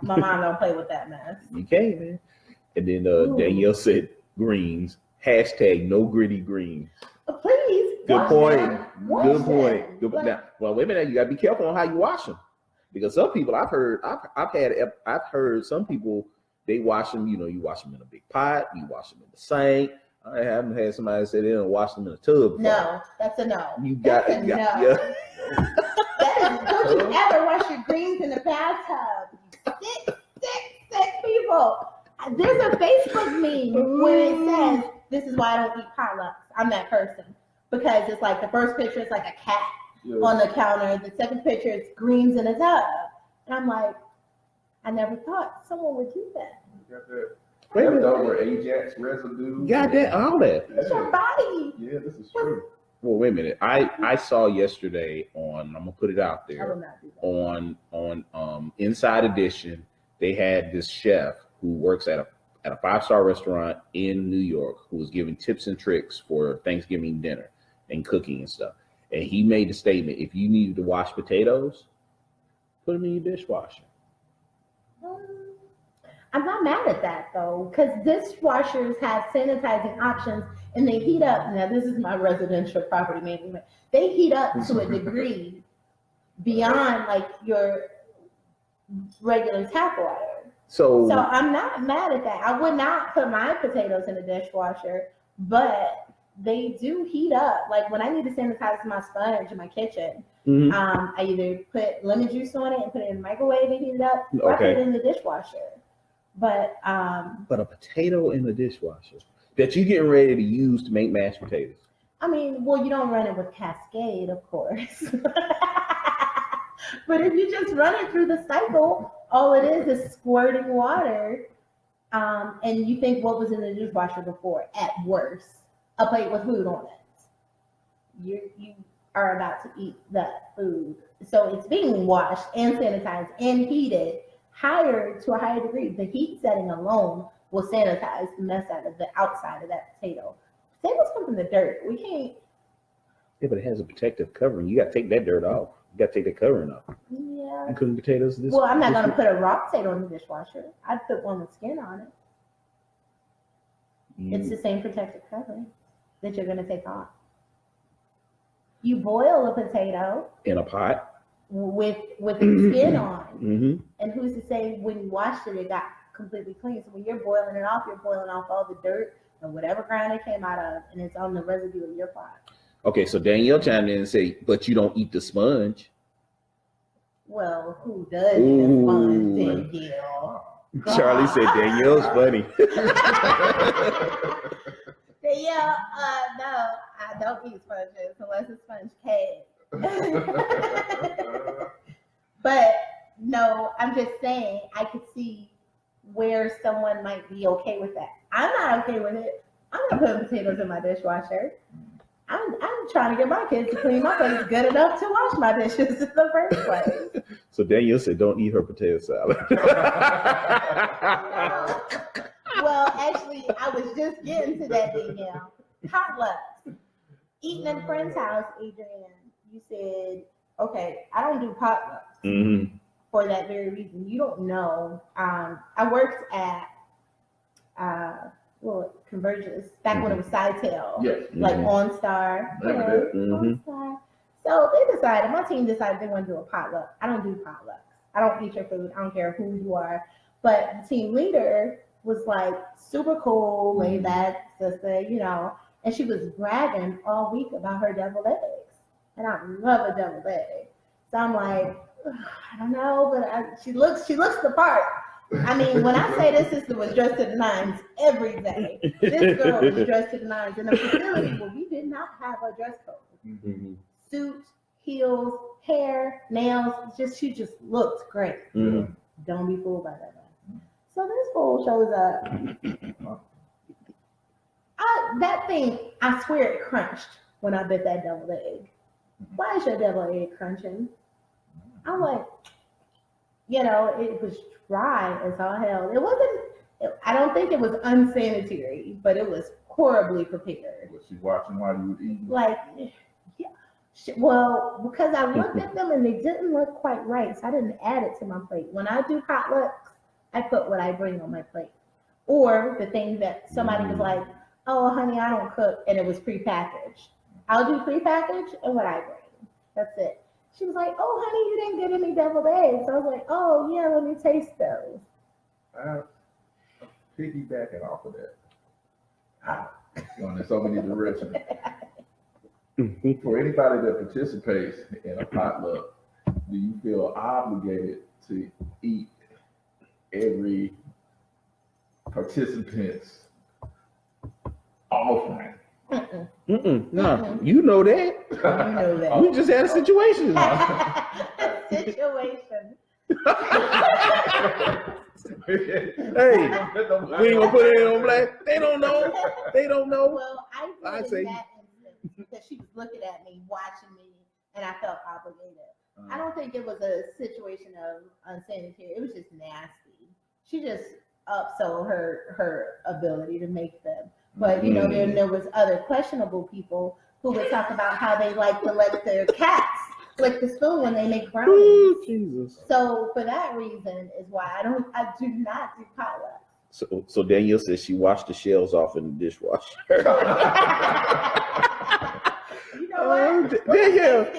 My mom don't play with that mess. You can't, man. And then Danielle said greens. # no gritty greens. Please. Good point. Now, well, wait a minute. You gotta be careful on how you wash them, because some people I've heard some people, they wash them. You wash them in a big pot. You wash them in the sink. I haven't had somebody say they don't wash them in a tub before. No, that's a no. You got it. No. Yeah. Don't you ever wash your greens in the bathtub? Sick people. There's a Facebook meme where it says, "This is why I don't eat potlucks." I'm that person, because it's like the first picture is like a cat on the counter. The second picture is greens in a tub. And I'm like, I never thought someone would do that. You got that leftover Ajax residue. Got that, all that. It's your body. Yeah, this is true. Well, wait a minute. I saw yesterday I'm gonna put it out there, I will not do that. on Inside Edition. They had this chef who works at a 5-star restaurant in New York, who was giving tips and tricks for Thanksgiving dinner and cooking and stuff. And he made the statement, if you needed to wash potatoes, put them in your dishwasher. I'm not mad at that though, because dishwashers have sanitizing options and they heat up. Now, this is my residential property management. They heat up to a degree beyond like your regular tap water. So I'm not mad at that. I would not put my potatoes in the dishwasher, but they do heat up. Like when I need to sanitize my sponge in my kitchen, I either put lemon juice on it and put it in the microwave and heat it up, or I put it in the dishwasher. But a potato in the dishwasher that you getting ready to use to make mashed potatoes. I mean, well, you don't run it with Cascade, of course. But if you just run it through the cycle, all it is squirting water. And you think what was in the dishwasher before? At worst, a plate with food on it. You are about to eat that food, so it's being washed and sanitized and heated to a higher degree. The heat setting alone will sanitize the mess out of the outside of that potato. Potatoes come from the dirt. We can't. Yeah, but it has a protective covering. You got to take that dirt off. You got to take the covering off. Yeah. You cooking potatoes this. Well, I'm not going to put a raw potato in the dishwasher. I'd put one with skin on it. It's the same protective covering that you're going to take off. You boil a potato in a pot with its skin on, Mm-hmm. and who's to say when you washed it, it got completely clean? So when you're boiling it off, you're boiling off all the dirt and whatever ground it came out of, and it's on the residue of your pot. Okay, so Danielle chimed in and say, "But you don't eat the sponge." Well, who does eat the sponge, Danielle? Charlie said Danielle's funny. Yeah, no, I don't eat sponges unless it's sponge cake. But no, I'm just saying I could see where someone might be okay with that. I'm not okay with it. I'm not putting potatoes in my dishwasher. I'm trying to get my kids to clean my place good enough to wash my dishes in the first place. So Danielle said, "Don't eat her potato salad." Well, actually, I was just getting to that, Danielle. Potlucks. Eating at a friend's house, Adrian. You said, okay, I don't do potlucks for that very reason. You don't know. I worked at Convergence back when it was Sidetel, like OnStar. OnStar. So my team decided they want to do a potluck. I don't do potlucks. I don't eat your food. I don't care who you are. But the team leader was like super cool, laid back, sister, and she was bragging all week about her deviled eggs. And I love a deviled egg. So I'm like, I don't know, but she looks the part. I mean, when I say this sister was dressed to the nines every day, this girl was dressed to the nines in a facility where we did not have a dress code. Suit, heels, hair, nails, she just looked great. Don't be fooled by that. So this fool shows up. That thing, I swear it crunched when I bit that deviled egg. Why is your deviled egg crunching? I'm like, it was dry as all hell. It wasn't, I don't think it was unsanitary, but it was horribly prepared. Was she watching while you were eating? Like, yeah. Well, because I looked at them and they didn't look quite right, so I didn't add it to my plate. When I do potlucks, I put what I bring on my plate. Or the thing that somebody was like, oh, honey, I don't cook, and it was prepackaged. I'll do prepackaged and what I bring. That's it. She was like, oh, honey, you didn't get any deviled eggs. I was like, oh, yeah, let me taste those. I'm piggybacking off of that. Going in so many directions. For anybody that participates in a potluck, do you feel obligated to eat every participant's offering? No, you know that. You know that. We just had a situation. Hey, we ain't gonna put it on black. They don't know. Well, I say in that instance because she was looking at me, watching me, and I felt obligated. I don't think it was a situation of unsanitary. It was just nasty. She just upsold her ability to make them. But there was other questionable people who would talk about how they like to let their cats lick the spoon when they make brownies. Ooh, Jesus. So for that reason is why I do not do potlucks. So Danielle says she washed the shells off in the dishwasher. You know what? Danielle, House,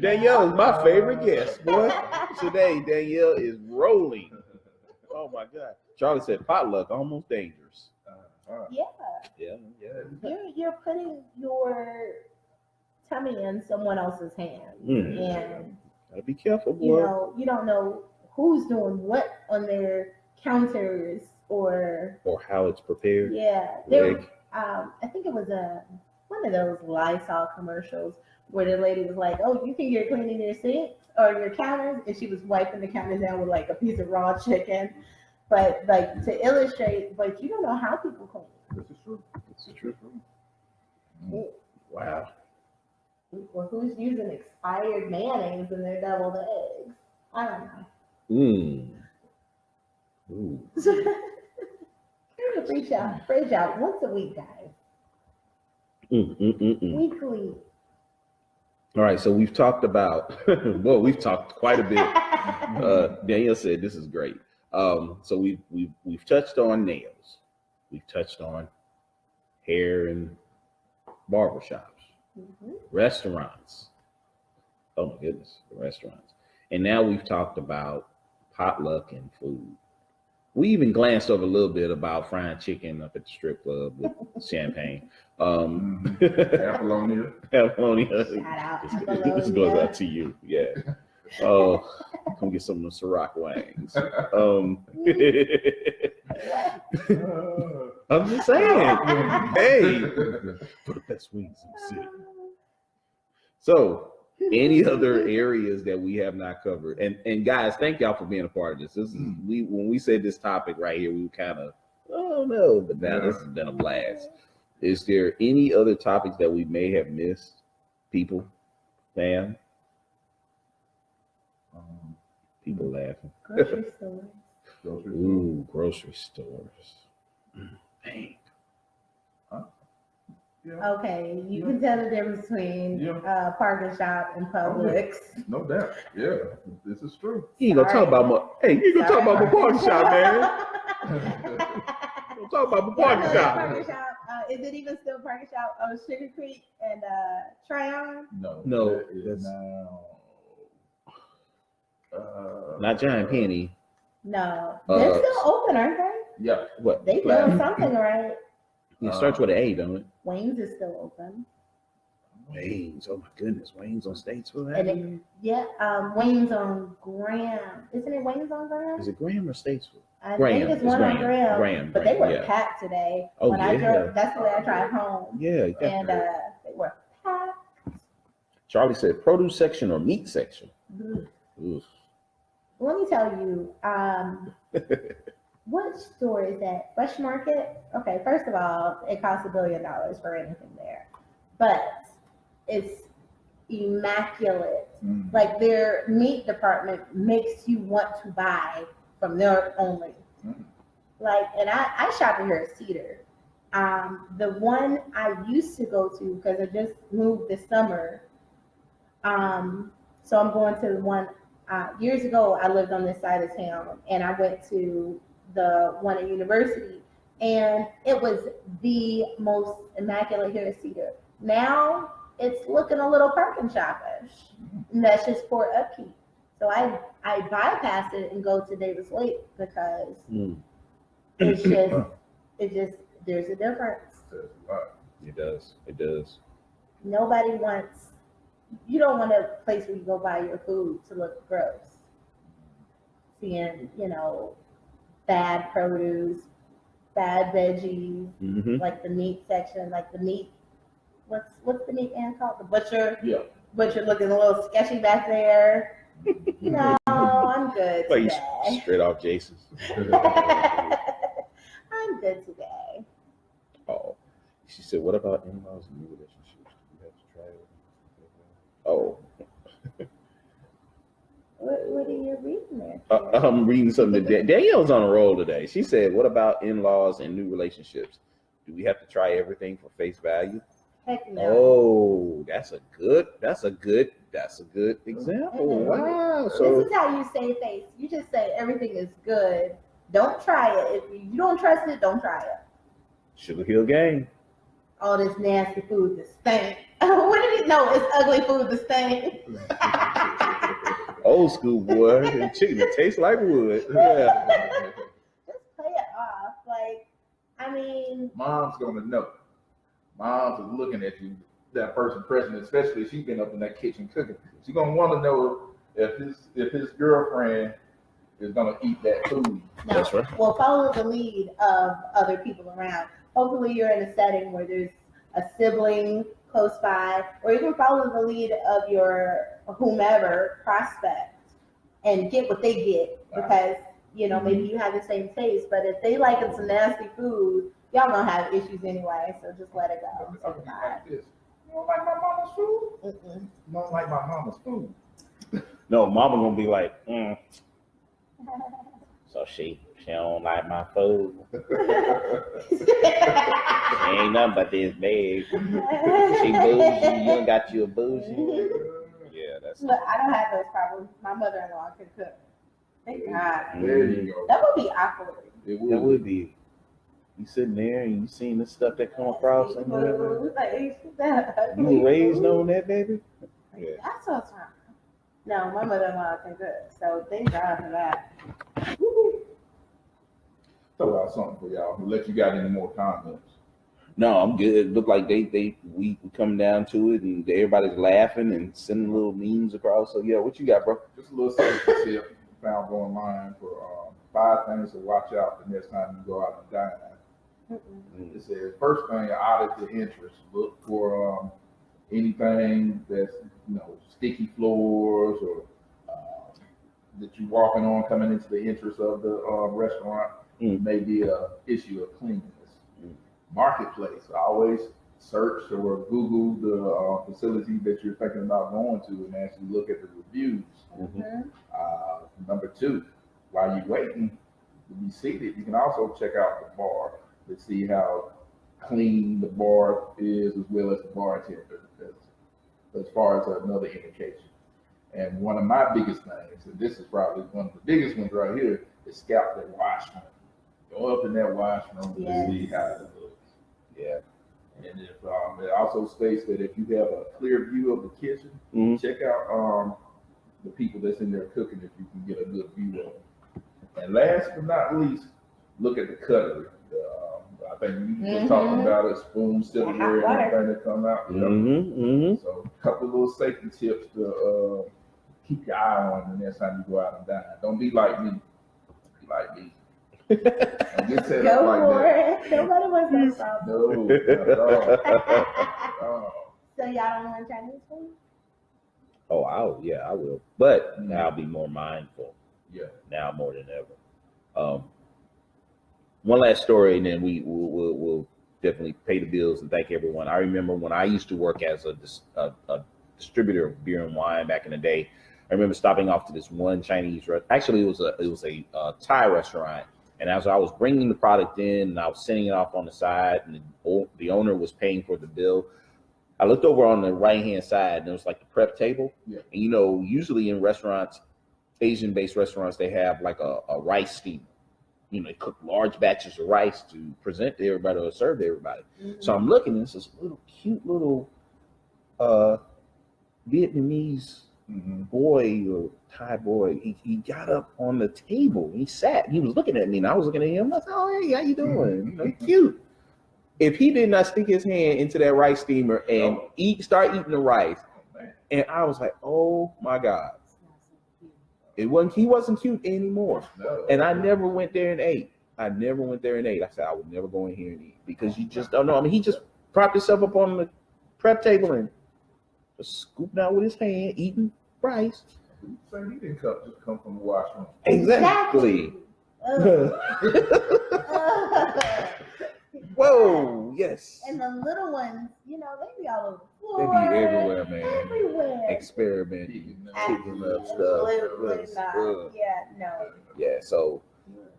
Danielle is my favorite guest, boy. Today, Danielle is rolling. Oh my God. Charlie said potluck, almost dangerous. Yeah. You're putting your tummy in someone else's hands, and gotta be careful, boy. You don't know who's doing what on their counters or how it's prepared. Yeah, I think it was one of those Lysol commercials where the lady was like, "Oh, you think you're cleaning your sinks or your counters?" and she was wiping the counters down with like a piece of raw chicken. But like to illustrate, but you don't know how people clean. This is true. This is true. Mm. Wow. Or who's using expired mayonnaise in their deviled eggs? I don't know. Ooh. Here's a free shot once a week, guys. Weekly. All right, so we've talked about, well, we've talked quite a bit. Danielle said this is great. So we've touched on nails. We've touched on hair and barbershops, restaurants. Oh my goodness, the restaurants. And now we've talked about potluck and food. We even glanced over a little bit about frying chicken up at the strip club with champagne. Apollonia. Apollonia. Shout out This Apollonia. goes out to you. Yeah. Oh, come get some of those Ciroc wings. I'm just saying. Hey, for the best wings in the city. So, any other areas that we have not covered? And guys, thank y'all for being a part of this. This is when we said this topic right here, we kind of, oh no, but now this has been a blast. Is there any other topics that we may have missed? People, fam, people laughing. Grocery stores. Ooh, grocery stores. Dang. Yeah. Okay, you can tell the difference between Parking Shop and Publix. No doubt. Yeah, this is true. You ain't gonna talk about my. Hey, you ain't gonna talk about my parking shop, man. Don't talk about my parking shop. Parking Shop. Is it even still Parking Shop? Oh, Sugar Creek and Tryon? No, that is now. Not Giant Penny. No, they're still open, aren't they? Yeah. What? They doing something right. It starts with an A, don't it? Wayne's is still open. Wayne's. Oh my goodness, Wayne's on Statesville. And Wayne's on Graham. Isn't it Wayne's on Graham? Is it Graham or Statesville? I Graham. think it's one on Graham. Graham. But they were yeah. packed today. Oh, when I drove, that's the way I drive home. Yeah, And definitely. they were packed. Charlie said produce section or meat section. Oof. Let me tell you, what store is that? Fresh Market? Okay, first of all, it costs $1 billion for anything there. But it's immaculate. Like their meat department makes you want to buy from there only. Like, and I shop here at Cedar. The one I used to go to, because I just moved this summer. So I'm going to the one, years ago, I lived on this side of town and I went to the one at University and it was the most immaculate here at Cedar. Now it's looking a little parking shop-ish. And that's just for upkeep. So I bypass it and go to Davis Lake because it's just, there's a difference. It does. It does. Nobody wants, you don't want a place where you go buy your food to look gross. Seeing, bad produce, bad veggies, like the meat section, like the meat, what's the meat man called? The butcher? Yeah. Butcher looking a little sketchy back there. No, I'm good Like today. straight off Jason's. I'm good today. Oh, she said, "What about in-laws and new relationships? Do we have to try it?" Oh, What are you reading there? I'm reading something that Danielle's on a roll today. She said, "What about in-laws and new relationships? Do we have to try everything for face value?" Heck no. Oh, that's a good example. Wow. So This is how you save face. You just say everything is good. Don't try it. If you don't trust it, don't try it. Sugar Hill Gang. All this nasty food that stink. What did it know? It's ugly food that stink. Old school boy. And chicken that tastes like wood. Yeah. Just play it off. Like, I mean, Mom's gonna know. Mom's is looking at you, that first impression, especially if she's been up in that kitchen cooking. She's gonna want to know if his girlfriend is gonna eat that food. no. That's right. Well, follow the lead of other people around. Hopefully, you're in a setting where there's a sibling close by, or you can follow the lead of your whomever prospect and get what they get, because you know, maybe you have the same taste, but if they like some nasty food, y'all gonna have issues anyway, so just let it go. I'm gonna be like this. You don't like my mama's food? Mm-mm. You don't like my mama's food. No, mama gonna be like, so she don't like my food. She ain't nothing but this big. She bougie. You ain't got you a bougie. Yeah, that's. Look, I don't have those problems. My mother-in-law can cook. Thank God. There you go. That would be awkward. That would be. You sitting there and you seen the stuff that come across and whatever. You were raised on that, baby? Yeah. That's so fun. No, my mother-in-law can cook, so thank God for that. Woo-hoo. Throw out something for y'all. Unless you got any more comments. No, I'm good. It looked like we come down to it and everybody's laughing and sending little memes across. So yeah, what you got, bro? Just a little safety tip found online for 5 things to watch out the next time you go out and dine. It says first thing, audit the interest. Look for anything that's sticky floors or that you're walking on coming into the entrance of the restaurant. May be an issue of cleanliness. Marketplace. Always search or Google the facility that you're thinking about going to and actually look at the reviews. Number 2, while you're waiting to be seated, you can also check out the bar to see how clean the bar is as well as the bartender, as far as another indication. And one of my biggest things, and this is probably one of the biggest ones right here, is scout the washroom. Go up in that washroom to see how it looks. Yeah. And if it also states that if you have a clear view of the kitchen, check out the people that's in there cooking if you can get a good view of them. And last but not least, look at the cutlery. I think you were talking about a spoon, silverware, and everything that come out. So a couple of little safety tips to keep your eye on the next time you go out and dine. Don't be like me. Be like me. And get set up like that. Nobody wants that problem. No, not at all. So y'all don't want Chinese food? Oh, I will. But I'll be more mindful. Yeah. Now more than ever. One last story, and then we'll definitely pay the bills and thank everyone. I remember when I used to work as a distributor of beer and wine back in the day. I remember stopping off to this one Chinese restaurant. Actually, it was a Thai restaurant. And as I was bringing the product in and I was sending it off on the side, and the owner was paying for the bill, I looked over on the right-hand side, and it was like the prep table. Yeah. And usually in restaurants, Asian-based restaurants, they have like a rice steamer. They cook large batches of rice to present to everybody or serve to everybody. So I'm looking, and it's this cute little Vietnamese boy or Thai boy. He got up on the table. He sat. He was looking at me, and I was looking at him. I said, "Oh, hey, how you doing? Cute." If he did not stick his hand into that rice steamer and start eating the rice, and I was like, "Oh my God." He wasn't cute anymore. No. And I never went there and ate. I said, I would never go in here and eat because you just don't know. I mean, he just propped himself up on the prep table and just scooping out with his hand, eating rice. So he didn't just come from the washroom. Exactly. Whoa, yes. And the little ones, they be all over the floor. They be everywhere, man. Everywhere. Experimenting, picking up Absolutely stuff. not. Yeah, no. Yeah, so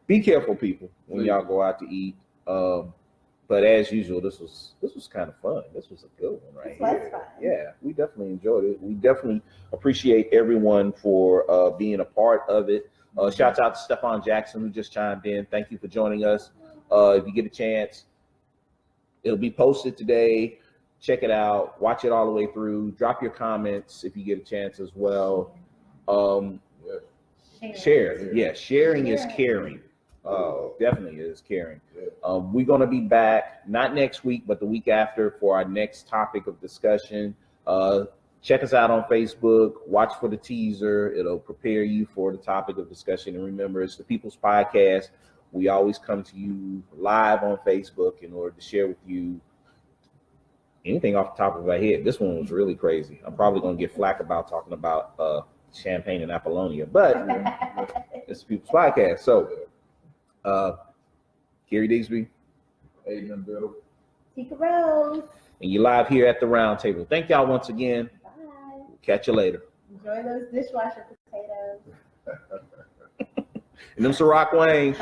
be careful, people, when y'all go out to eat. But as usual, this was kind of fun. This was a good one right here. Fun. Yeah, we definitely enjoyed it. We definitely appreciate everyone for being a part of it. Shouts out to Stefan Jackson, who just chimed in. Thank you for joining us. If you get a chance, it'll be posted today. Check it out. Watch it all the way through. Drop your comments if you get a chance as well. Share. Yeah, sharing is caring. Definitely is caring. We're going to be back, not next week, but the week after for our next topic of discussion. Check us out on Facebook. Watch for the teaser. It'll prepare you for the topic of discussion. And remember, it's the People's Podcast. We always come to you live on Facebook in order to share with you anything off the top of our head. This one was really crazy. I'm probably going to get flack about talking about champagne and Apollonia, but It's the People's Podcast. So, Gary Digsby, Aiden Biddle. Tika Rose. and you're live here at the Roundtable. Thank y'all once again. Bye. Catch you later. Enjoy those dishwasher potatoes. And them Ciroc Wayne.